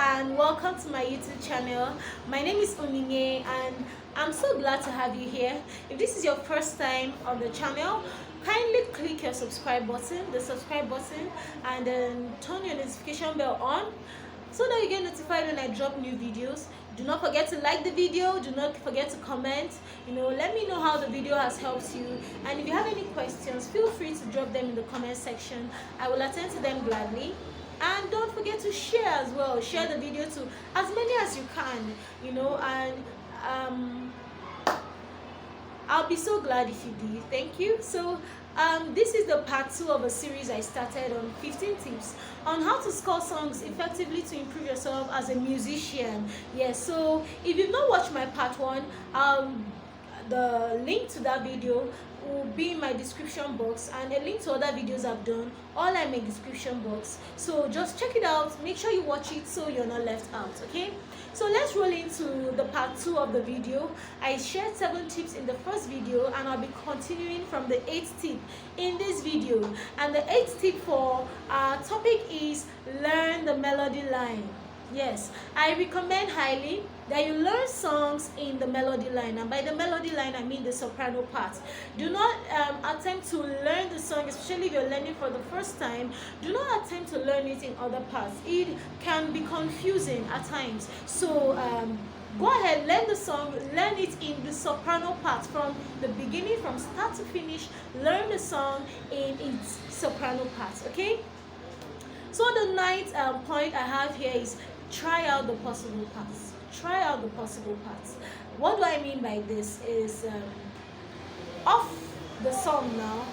and welcome to my YouTube channel. My name is Onyinye and I'm so glad to have you here. If this is your first time on the channel, kindly click your subscribe button, and then turn your notification bell on so that you get notified when I drop new videos. Do not forget to like the video, do not forget to comment, let me know how the video has helped you, and if you have any questions, feel free to drop them in the comment section. I will attend to them gladly. And don't forget to share as well. Share the video to as many as you can, and I'll be so glad if you do. Thank you. So this is the part 2 of a series I started on 15 tips on how to score songs effectively to improve yourself as a musician. Yes, so if you've not watched my part 1, the link to that video will be in my description box, and a link to other videos I've done, all in my description box. So just check it out, make sure you watch it so you're not left out. Okay, so let's roll into the part 2 of the video. I shared 7 tips in the first video, and I'll be continuing from the 8th tip in this video. And the 8th tip for our topic is learn the melody line. Yes, I recommend highly that you learn songs in the melody line, and by the melody line I mean the soprano part. Do not attempt to learn the song, especially if you're learning for the first time. Do not attempt to learn it in other parts. It can be confusing at times. So go ahead, learn the song, learn it in the soprano part from the beginning, from start to finish. Learn the song in its soprano part. Okay, so the 9th point I have here is try out the possible parts. Try out the possible parts. What do I mean by this is off the song now,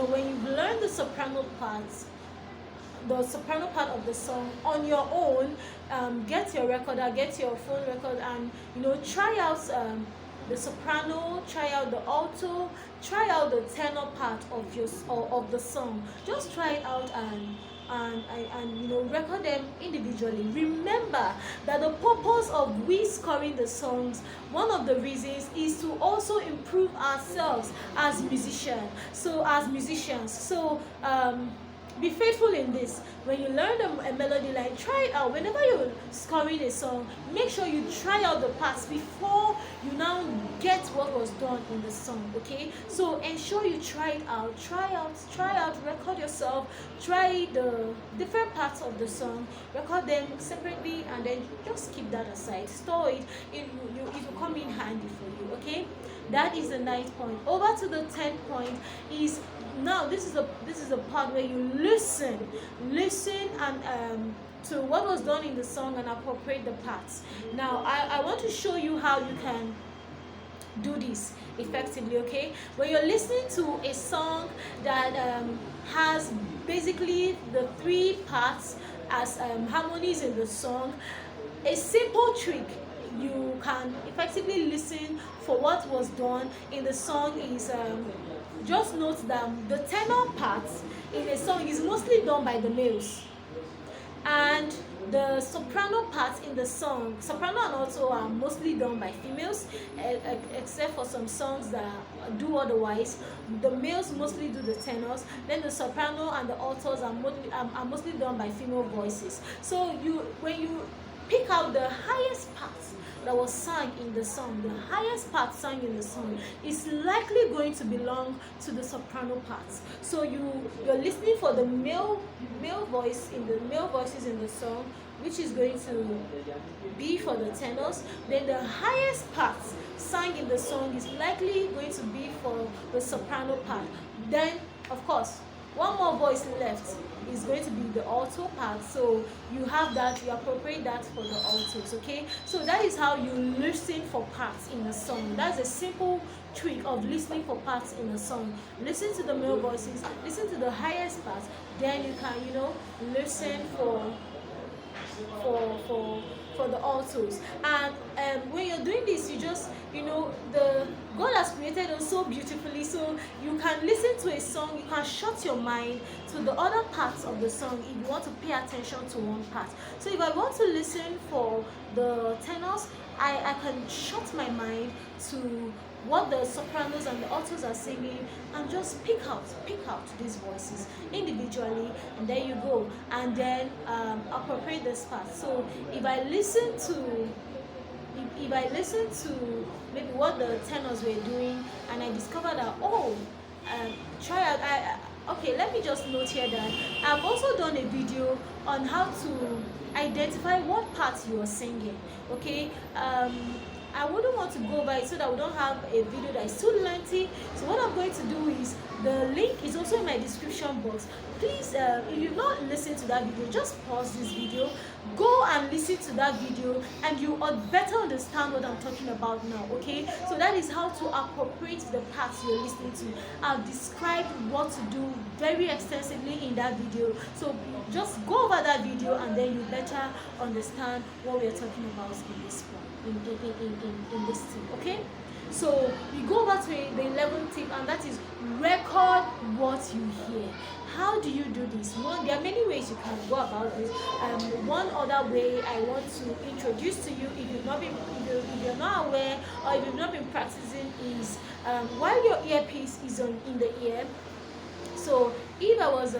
when you've learned the soprano part of the song on your own, get your recorder, get your phone record, and try out the soprano, try out the alto, try out the tenor part of the song. Just try it out and record them individually. Remember that the purpose of we scoring the songs, one of the reasons is to also improve ourselves as musicians. So be faithful in this. When you learn a melody line, try it out. Whenever you're scoring a song, make sure you try out the parts before you now get what was done in the song. Okay, so ensure you try it out, record yourself, try the different parts of the song, record them separately, and then just keep that aside, store it. It will come in handy for you. Okay, that is the 9th point. Over to the 10th point is, now this is the part where you listen and to what was done in the song and appropriate the parts. Now I want to show you how you can do this effectively. Okay, when you're listening to a song that has basically the 3 parts as harmonies in the song, a simple trick you can effectively listen for what was done in the song is just note that the tenor part in a song is mostly done by the males, and the soprano part in the song, soprano and alto, are mostly done by females, except for some songs that do otherwise. The males mostly do the tenors, then the soprano and the altos are mostly done by female voices. So when you pick out the highest part that was sung in the song, the highest part sung in the song is likely going to belong to the soprano parts. So you're listening for the male voices in the song, which is going to be for the tenors. Then the highest part sung in the song is likely going to be for the soprano part. Then of course one more voice left is going to be the alto part, so you have that, you appropriate that for the altos. Okay, so that is how you listen for parts in a song. That's a simple trick of listening for parts in a song. Listen to the male voices, listen to the highest part, then you can listen for the altos. And when you're doing this, you just the God has created us so beautifully, so you can listen to a song, you can shut your mind to the other parts of the song if you want to pay attention to one part. So if I want to listen for the tenors, I can shut my mind to what the sopranos and the altos are singing and just pick out these voices individually, and there you go, and then appropriate this part. So if I listen to maybe what the tenors were doing, and I discover that, okay, let me just note here that I've also done a video on how to identify what parts you are singing. Okay, I wouldn't want to go by it so that we don't have a video that is too lengthy. So what I'm going to do is, the link is also in my description box. Please, if you've not listened to that video, just pause this video, go and listen to that video, and you better understand what I'm talking about now. Okay, so that is how to appropriate the parts you're listening to. I've described what to do very extensively in that video, so just go over that video and then you better understand what we're talking about in this point. In this tip. Okay, so we go over to the 11th tip, and that is record what you hear. How do you do this? There are many ways you can go about this. One other way I want to introduce to you, if you're not aware or if you've not been practicing, is while your earpiece is in the ear. So if I was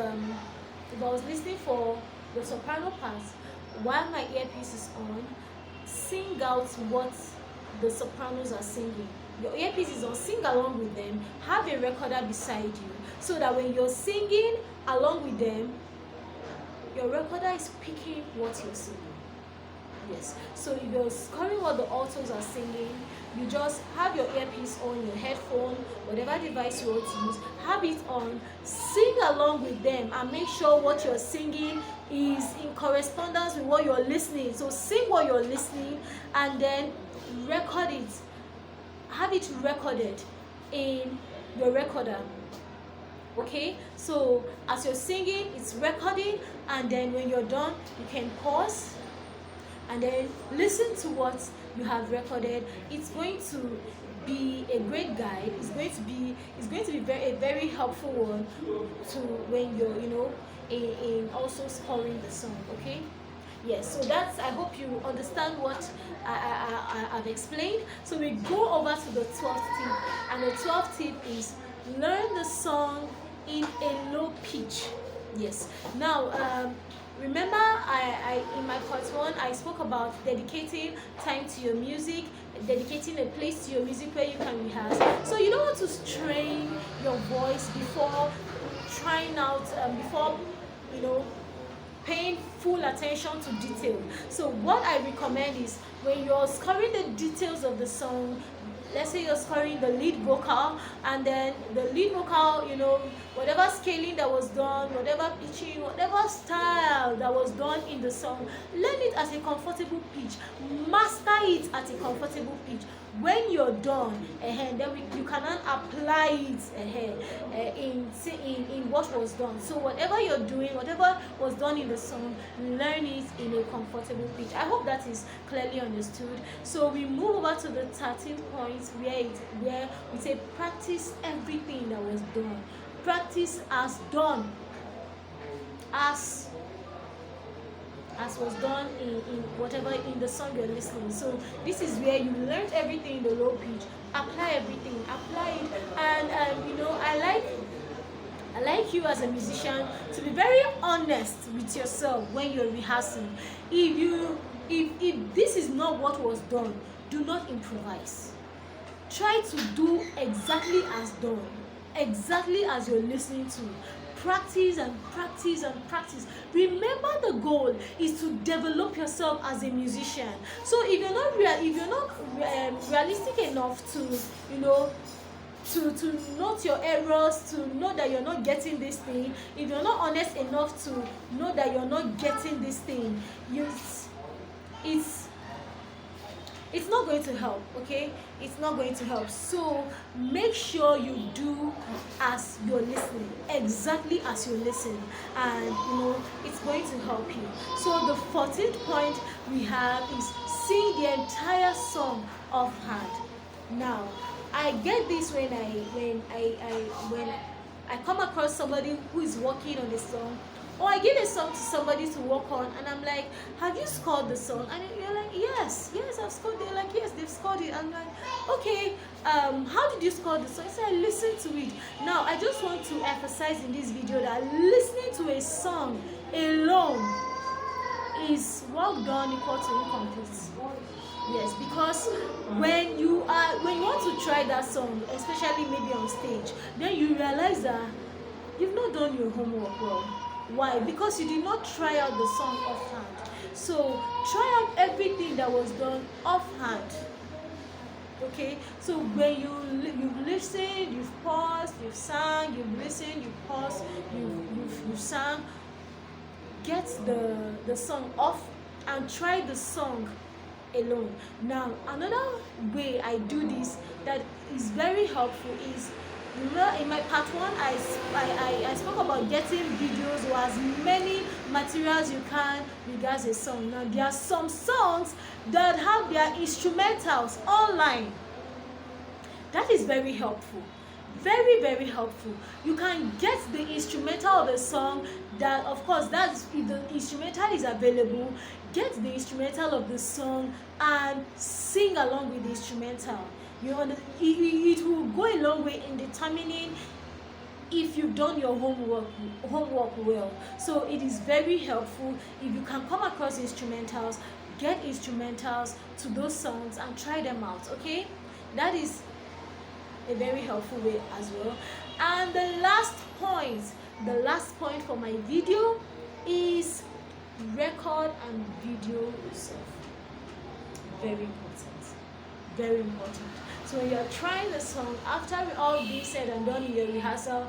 listening for the soprano parts while my earpiece is on, sing out what the sopranos are singing. Your earpiece is on, sing along with them. Have a recorder beside you, so that when you're singing along with them, your recorder is picking what you're singing. Yes, so if you're scoring what the altos are singing, you just have your earpiece on, your headphone, whatever device you want to use, have it on, sing along with them, and make sure what you're singing is in correspondence with what you're listening. So sing what you're listening, and then record it. Have it recorded in your recorder. Okay, so as you're singing, it's recording, and then when you're done, you can pause and then listen to what you have recorded. It's going to be a great guide. It's going to be a very helpful one to when you're in also scoring the song. Okay, yes, so that's, I hope you understand what I've explained. So we go over to the 12th tip, and the 12th tip is learn the song in a low pitch. Yes, now remember, I in my part 1 I spoke about dedicating time to your music, dedicating a place to your music where you can rehearse. So you don't want to strain your voice before trying out, before paying full attention to detail. So what I recommend is, when you're scoring the details of the song, let's say you're scoring the lead vocal, and then the lead vocal, whatever scaling that was done, whatever pitching, whatever style that was done in the song, learn it at a comfortable pitch, master it at a comfortable pitch. When you're done, then you can apply it in what was done. So whatever you're doing, whatever was done in the song, learn it in a comfortable pitch. I hope that is clearly understood. So we move over to the 13th point, where we say practice everything that was done. Practice as done, as was done in whatever in the song you're listening. So this is where you learned everything in the low pitch. Apply everything, apply it, and I like you as a musician to be very honest with yourself when you're rehearsing. If this is not what was done, do not improvise. Try to do exactly as done, exactly as you're listening to. Practice and practice and practice. Remember, the goal is to develop yourself as a musician. So if you're not realistic enough to note your errors, to know that you're not getting this thing, if you're not honest enough to know that you're not getting this thing, it's not going to help. Okay, it's not going to help. So make sure you do as you're listening, exactly as you listen, and it's going to help you. So the 14th point we have is sing the entire song offhand. Now, I get this when I come across somebody who is working on a song, or I give a song to somebody to work on, and I'm like, have you scored the song? And you're like, yes, I've scored. They're like, yes, they've scored it. I'm like, okay, how did you score the song? I said, I listened to it. Now, I just want to emphasize in this video that listening to a song alone is work done equal to incomplete. Yes, because when you want to try that song, especially maybe on stage, then you realize that you've not done your homework well. Why? Because you did not try out the song offhand. So try out everything that was done offhand. Okay, so when you've listened, you've paused, you've sang, you've listened, you've paused, you've sang, get the song off and try the song alone. Now, another way I do this that is very helpful is, in my part 1, I spoke about getting videos or as many materials you can regards a song. Now, there are some songs that have their instrumentals online. That is very helpful. Very, very helpful. You can get the instrumental of the song. That, of course, that's if the instrumental is available. Get the instrumental of the song and sing along with the instrumental. You know, it will go a long way in determining if you've done your homework well. So it is very helpful if you can come across instrumentals, get instrumentals to those songs and try them out. Okay, that is a very helpful way as well. And the last point for my video is record and video yourself. Very important. So when you're trying the song, after all being said and done in your rehearsal,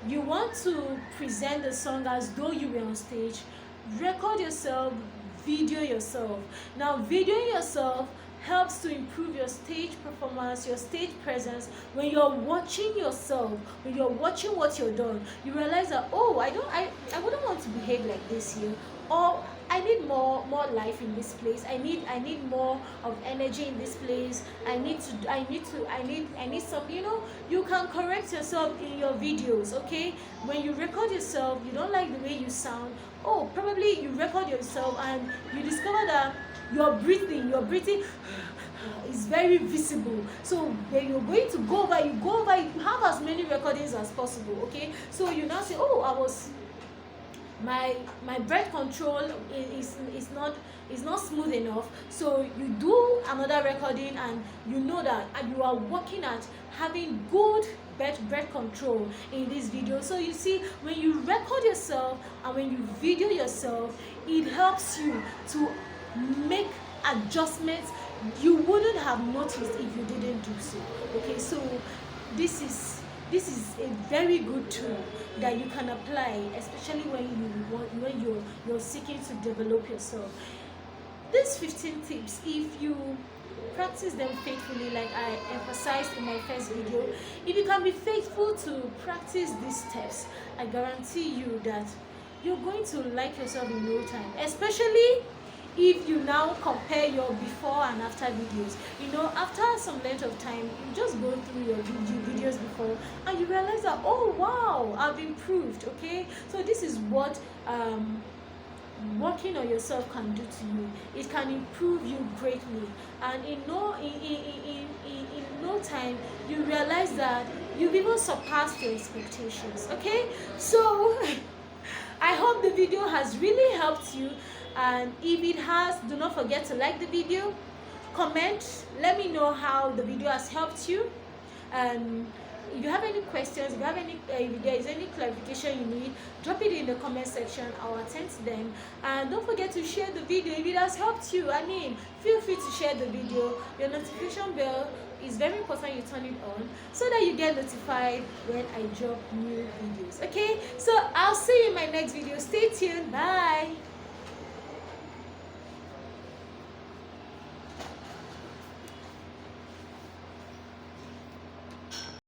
you want to present the song as though you were on stage. Record yourself, video yourself. Now, videoing yourself helps to improve your stage performance, your stage presence. When you're watching yourself, when you're watching what you're doing, you realize that, oh, I wouldn't want to behave like this here, or I need more life in this place. I need more of energy in this place. I need some, you can correct yourself in your videos. Okay, when you record yourself, you don't like the way you sound. Oh, probably you record yourself and you discover that your breathing is very visible. So when you're going to go over, you have as many recordings as possible. Okay, so you now say, oh, my breath control is not smooth enough. So you do another recording and you know that, and you are working at having good breath control in this video. So you see, when you record yourself and when you video yourself, it helps you to make adjustments you wouldn't have noticed if you didn't do so. Okay, so this is a very good tool that you can apply, especially when you're seeking to develop yourself. These 15 tips, if you practice them faithfully, like I emphasized in my first video, if you can be faithful to practice these steps, I guarantee you that you're going to like yourself in no time, especially if you now compare your before and after videos. After some length of time, you just go through your videos before and you realize that, oh wow, I've improved. Okay, so this is what working on yourself can do to you. It can improve you greatly, and in no time you realize that you've even surpassed your expectations. Okay, so I hope the video has really helped you, and if it has, do not forget to like the video, comment, let me know how the video has helped you, and if you have any questions, if there is any clarification you need, drop it in the comment section. I'll attend to them. And don't forget to share the video if it has helped you. Feel free to share the video. Your notification bell is very important you turn it on so that you get notified when I drop new videos. Okay, so I'll see you in my next video. Stay tuned. Bye.